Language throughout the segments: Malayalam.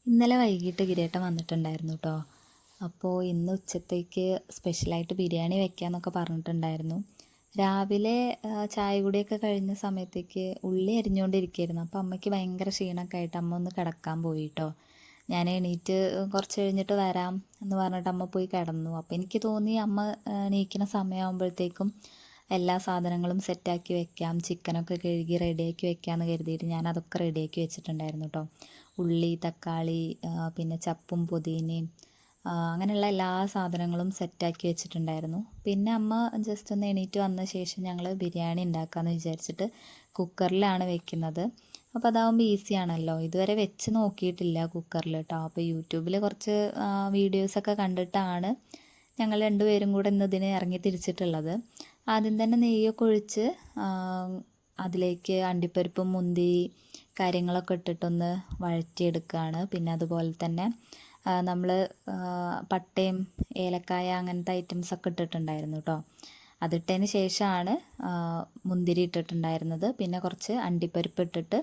ഇന്നലെ വൈകിട്ട് ഗിരേട്ടൻ വന്നിട്ടുണ്ടായിരുന്നു കേട്ടോ. അപ്പോൾ ഇന്ന് ഉച്ചത്തേക്ക് സ്പെഷ്യലായിട്ട് ബിരിയാണി വെക്കാമെന്നൊക്കെ പറഞ്ഞിട്ടുണ്ടായിരുന്നു. രാവിലെ ചായ കുടിയൊക്കെ കഴിഞ്ഞ സമയത്തേക്ക് ഉള്ളി അരിഞ്ഞുകൊണ്ടിരിക്കുകയായിരുന്നു. അപ്പോൾ അമ്മയ്ക്ക് ഭയങ്കര ക്ഷീണമൊക്കെ ആയിട്ട് അമ്മ ഒന്ന് കിടക്കാൻ പോയി കേട്ടോ. ഞാൻ എണീറ്റ് കുറച്ച് കഴിഞ്ഞിട്ട് വരാം എന്ന് പറഞ്ഞിട്ട് അമ്മ പോയി കിടന്നു. അപ്പോൾ എനിക്ക് തോന്നി അമ്മ എണീക്കുന്ന സമയമാകുമ്പോഴത്തേക്കും എല്ലാ സാധനങ്ങളും സെറ്റാക്കി വെക്കാം, ചിക്കനൊക്കെ കഴുകി റെഡിയാക്കി വെക്കാമെന്ന് കരുതിയിട്ട് ഞാൻ അതൊക്കെ റെഡിയാക്കി വെച്ചിട്ടുണ്ടായിരുന്നു കേട്ടോ. ഉള്ളി, തക്കാളി, പിന്നെ ചപ്പും പുതിനയും അങ്ങനെയുള്ള എല്ലാ സാധനങ്ങളും സെറ്റാക്കി വെച്ചിട്ടുണ്ടായിരുന്നു. പിന്നെ അമ്മ ജസ്റ്റ് ഒന്ന് എണീറ്റ് വന്ന ശേഷം ഞങ്ങൾ ബിരിയാണി ഉണ്ടാക്കാമെന്ന് വിചാരിച്ചിട്ട് കുക്കറിലാണ് വെക്കുന്നത്. അപ്പോൾ അതാവുമ്പോൾ ഈസിയാണല്ലോ. ഇതുവരെ വെച്ച് നോക്കിയിട്ടില്ല കുക്കറിൽ കേട്ടോ. അപ്പോൾ യൂട്യൂബിൽ കുറച്ച് വീഡിയോസൊക്കെ കണ്ടിട്ടാണ് ഞങ്ങൾ രണ്ടുപേരും കൂടെ ഇന്നതിന് ഇറങ്ങി തിരിച്ചിട്ടുള്ളത്. ആദ്യം തന്നെ നെയ്യൊക്കെ ഒഴിച്ച് അതിലേക്ക് അണ്ടിപ്പരിപ്പും മുന്തിരി കാര്യങ്ങളൊക്കെ ഇട്ടിട്ടൊന്ന് വഴറ്റിയെടുക്കുകയാണ്. പിന്നെ അതുപോലെ തന്നെ നമ്മൾ പട്ടയും ഏലക്കായ അങ്ങനത്തെ ഐറ്റംസൊക്കെ ഇട്ടിട്ടുണ്ടായിരുന്നു കേട്ടോ. അതിട്ടതിന് ശേഷമാണ് മുന്തിരി ഇട്ടിട്ടുണ്ടായിരുന്നത്. പിന്നെ കുറച്ച് അണ്ടിപ്പരിപ്പ് ഇട്ടിട്ട്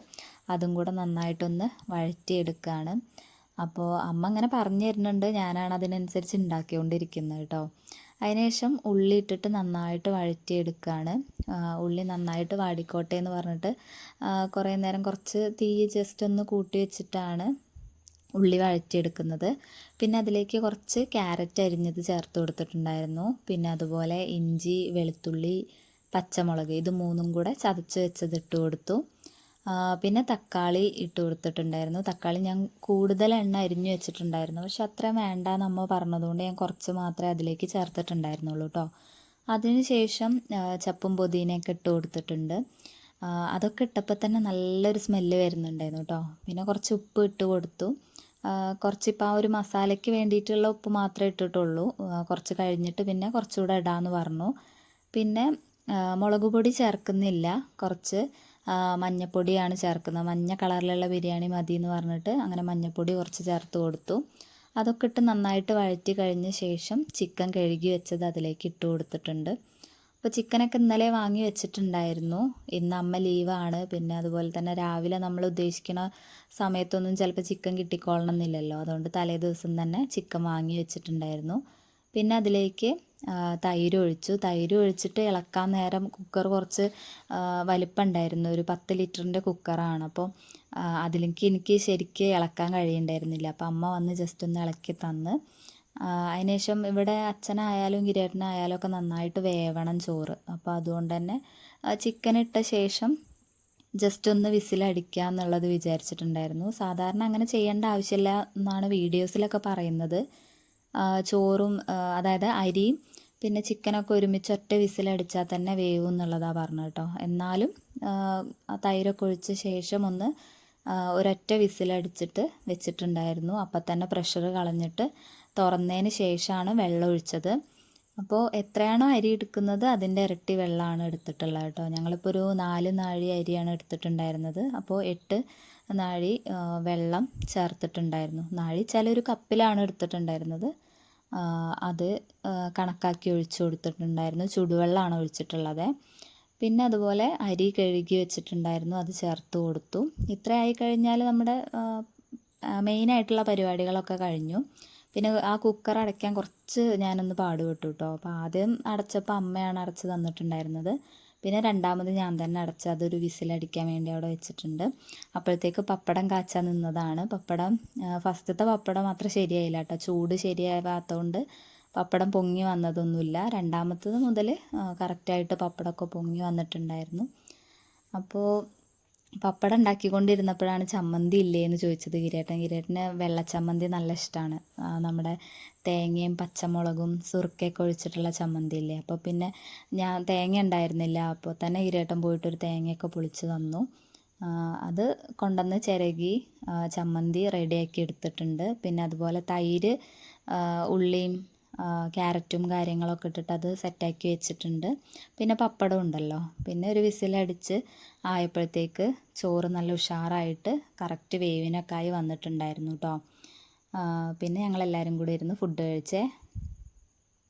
അതും കൂടെ നന്നായിട്ടൊന്ന് വഴറ്റിയെടുക്കുകയാണ്. അപ്പോൾ അമ്മ അങ്ങനെ പറഞ്ഞു തരുന്നുണ്ട്, ഞാനാണ് അതിനനുസരിച്ച് ഉണ്ടാക്കിക്കൊണ്ടിരിക്കുന്നത് കേട്ടോ. അതിനുശേഷം ഉള്ളി ഇട്ടിട്ട് നന്നായിട്ട് വഴറ്റിയെടുക്കുകയാണ്. ഉള്ളി നന്നായിട്ട് വാടിക്കോട്ടെ എന്ന് പറഞ്ഞിട്ട് കുറേ നേരം കുറച്ച് തീ ജസ്റ്റ് ഒന്ന് കൂട്ടി വെച്ചിട്ടാണ് ഉള്ളി വഴറ്റിയെടുക്കുന്നത്. പിന്നെ അതിലേക്ക് കുറച്ച് ക്യാരറ്റ് അരിഞ്ഞത് ചേർത്ത് കൊടുത്തിട്ടുണ്ടായിരുന്നു. പിന്നെ അതുപോലെ ഇഞ്ചി, വെളുത്തുള്ളി, പച്ചമുളക് ഇത് മൂന്നും കൂടെ ചതച്ച് വെച്ചത് ഇട്ട് കൊടുത്തു. പിന്നെ തക്കാളി ഇട്ട് കൊടുത്തിട്ടുണ്ടായിരുന്നു. തക്കാളി ഞാൻ കൂടുതൽ എണ്ണ അരിഞ്ഞു വെച്ചിട്ടുണ്ടായിരുന്നു, പക്ഷെ അത്രയും വേണ്ടാന്ന് അമ്മ പറഞ്ഞതുകൊണ്ട് ഞാൻ കുറച്ച് മാത്രമേ അതിലേക്ക് ചേർത്തിട്ടുണ്ടായിരുന്നുള്ളൂ കേട്ടോ. അതിന് ശേഷം ചപ്പും പുതിനയൊക്കെ ഇട്ട് കൊടുത്തിട്ടുണ്ട്. അതൊക്കെ ഇട്ടപ്പോൾ തന്നെ നല്ലൊരു സ്മെല്ല് വരുന്നുണ്ടായിരുന്നു കേട്ടോ. പിന്നെ കുറച്ച് ഉപ്പ് ഇട്ട് കൊടുത്തു. കുറച്ചിപ്പോൾ ആ ഒരു മസാലയ്ക്ക് വേണ്ടിയിട്ടുള്ള ഉപ്പ് മാത്രമേ ഇട്ടിട്ടുള്ളൂ. കുറച്ച് കഴിഞ്ഞിട്ട് പിന്നെ കുറച്ചുകൂടെ ഇടാമെന്ന് പറഞ്ഞു. പിന്നെ മുളക് പൊടി ചേർക്കുന്നില്ല, കുറച്ച് മഞ്ഞപ്പൊടിയാണ് ചേർക്കുന്നത്. മഞ്ഞ കളറിലുള്ള ബിരിയാണി മതി എന്ന് പറഞ്ഞിട്ട് അങ്ങനെ മഞ്ഞപ്പൊടി കുറച്ച് ചേർത്ത് കൊടുത്തു. അതൊക്കെ ഇട്ട് നന്നായിട്ട് വഴറ്റി കഴിഞ്ഞ ശേഷം ചിക്കൻ കഴുകി വെച്ചത് അതിലേക്ക് ഇട്ട് കൊടുത്തിട്ടുണ്ട്. അപ്പോൾ ചിക്കനൊക്കെ ഇന്നലെ വാങ്ങി വെച്ചിട്ടുണ്ടായിരുന്നു. ഇന്ന് അമ്മ ലീവാണ്. പിന്നെ അതുപോലെ തന്നെ രാവിലെ നമ്മൾ ഉദ്ദേശിക്കുന്ന സമയത്തൊന്നും ചിലപ്പോൾ ചിക്കൻ കിട്ടിക്കൊള്ളണം എന്നില്ലല്ലോ. അതുകൊണ്ട് തലേ ദിവസം തന്നെ ചിക്കൻ വാങ്ങി വെച്ചിട്ടുണ്ടായിരുന്നു. പിന്നെ അതിലേക്ക് തൈര് ഒഴിച്ചു. തൈര് ഒഴിച്ചിട്ട് ഇളക്കാൻ നേരം കുക്കർ കുറച്ച് വലിപ്പം ഉണ്ടായിരുന്നു. ഒരു 10 ലിറ്ററിൻ്റെ കുക്കറാണ്. അപ്പോൾ അതിലേക്ക് എനിക്ക് ശരിക്ക് ഇളക്കാൻ കഴിയുന്നുണ്ടായിരുന്നില്ല. അപ്പോൾ അമ്മ വന്ന് ജസ്റ്റ് ഒന്ന് ഇളക്കി തന്ന്. അതിനുശേഷം ഇവിടെ അച്ഛനായാലും ഗിരേട്ടനായാലും ഒക്കെ നന്നായിട്ട് വേവണം ചോറ്. അപ്പോൾ അതുകൊണ്ട് തന്നെ ചിക്കൻ ഇട്ട ശേഷം ജസ്റ്റ് ഒന്ന് വിസിലടിക്കുക എന്നുള്ളത് വിചാരിച്ചിട്ടുണ്ടായിരുന്നു. സാധാരണ അങ്ങനെ ചെയ്യേണ്ട ആവശ്യമില്ല എന്നാണ് വീഡിയോസിലൊക്കെ പറയുന്നത്. ചോറും അതായത് അരിയും പിന്നെ ചിക്കനൊക്കെ ഒരുമിച്ച് ഒറ്റ വിസിലടിച്ചാൽ തന്നെ വേവും എന്നുള്ളതാണ് പറഞ്ഞത് കേട്ടോ. എന്നാലും തൈരൊക്കെ ഒഴിച്ച ശേഷം ഒന്ന് ഒരൊറ്റ വിസിലടിച്ചിട്ട് വെച്ചിട്ടുണ്ടായിരുന്നു. അപ്പം തന്നെ പ്രഷർ കളഞ്ഞിട്ട് തുറന്നതിന് ശേഷമാണ് വെള്ളം ഒഴിച്ചത്. അപ്പോൾ എത്രയാണോ അരി എടുക്കുന്നത് അതിൻ്റെ ഇരട്ടി വെള്ളമാണ് എടുത്തിട്ടുള്ളത് കേട്ടോ. ഞങ്ങളിപ്പോൾ ഒരു 4 നാഴി അരിയാണ് എടുത്തിട്ടുണ്ടായിരുന്നത്. അപ്പോൾ 8 നാഴി വെള്ളം ചേർത്തിട്ടുണ്ടായിരുന്നു. നാഴി ഒരു കപ്പിലാണ് എടുത്തിട്ടുണ്ടായിരുന്നത്. അത് കണക്കാക്കി ഒഴിച്ചു കൊടുത്തിട്ടുണ്ടായിരുന്നു. ചുടുവെള്ളമാണ് ഒഴിച്ചിട്ടുള്ളത്. പിന്നെ അതുപോലെ അരി കഴുകി വെച്ചിട്ടുണ്ടായിരുന്നു, അത് ചേർത്ത് കൊടുത്തു. ഇത്ര ആയി കഴിഞ്ഞാൽ നമ്മുടെ മെയിനായിട്ടുള്ള പരിപാടികളൊക്കെ കഴിഞ്ഞു. പിന്നെ ആ കുക്കർ അടയ്ക്കാൻ കുറച്ച് ഞാനൊന്ന് പാടുപെട്ടു കേട്ടോ. അപ്പോൾ ആദ്യം അടച്ചപ്പോൾ അമ്മയാണ് അടച്ച് തന്നിട്ടുണ്ടായിരുന്നത്. പിന്നെ രണ്ടാമത് ഞാൻ തന്നെ അടച്ച് അതൊരു വിസിലടിക്കാൻ വേണ്ടി അവിടെ വെച്ചിട്ടുണ്ട്. അപ്പോഴത്തേക്ക് പപ്പടം കാച്ചാൻ നിന്നതാണ്. പപ്പടം ഫസ്റ്റത്തെ പപ്പടം അത്ര ശരിയായില്ല കേട്ടോ. ചൂട് ശരിയാവാത്തതുകൊണ്ട് പപ്പടം പൊങ്ങി വന്നതൊന്നുമില്ല. രണ്ടാമത്തത് മുതൽ കറക്റ്റായിട്ട് പപ്പടമൊക്കെ പൊങ്ങി വന്നിട്ടുണ്ടായിരുന്നു. അപ്പോൾ പപ്പടം ഉണ്ടാക്കിക്കൊണ്ടിരുന്നപ്പോഴാണ് ചമ്മന്തി ഇല്ലേ എന്ന് ചോദിച്ചത് ഗിരേട്ടന് വെള്ളച്ചമ്മന്തി നല്ല ഇഷ്ടമാണ്. നമ്മുടെ തേങ്ങയും പച്ചമുളകും സുറുക്കയൊക്കെ ഒഴിച്ചിട്ടുള്ള ചമ്മന്തി ഇല്ലേ. അപ്പോൾ പിന്നെ ഞാൻ തേങ്ങ ഉണ്ടായിരുന്നില്ല. അപ്പോൾ തന്നെ ഗിരേട്ടൻ പോയിട്ടൊരു തേങ്ങയൊക്കെ പൊളിച്ച് തന്നു. അത് കൊണ്ടുവന്ന് ചിരകി ചമ്മന്തി റെഡിയാക്കി എടുത്തിട്ടുണ്ട്. പിന്നെ അതുപോലെ തൈര്, ഉള്ളിയും ക്യാരറ്റും കാര്യങ്ങളൊക്കെ ഇട്ടിട്ട് അത് സെറ്റാക്കി വെച്ചിട്ടുണ്ട്. പിന്നെ പപ്പടം ഉണ്ടല്ലോ. പിന്നെ ഒരു വിസിലടിച്ച് ആയപ്പോഴത്തേക്ക് ചോറ് നല്ല ഉഷാറായിട്ട് കറക്റ്റ് വേവിനൊക്കെ ആയി വന്നിട്ടുണ്ടായിരുന്നു കേട്ടോ. പിന്നെ ഞങ്ങളെല്ലാവരും കൂടി ഇരുന്ന് ഫുഡ് കഴിച്ചേ.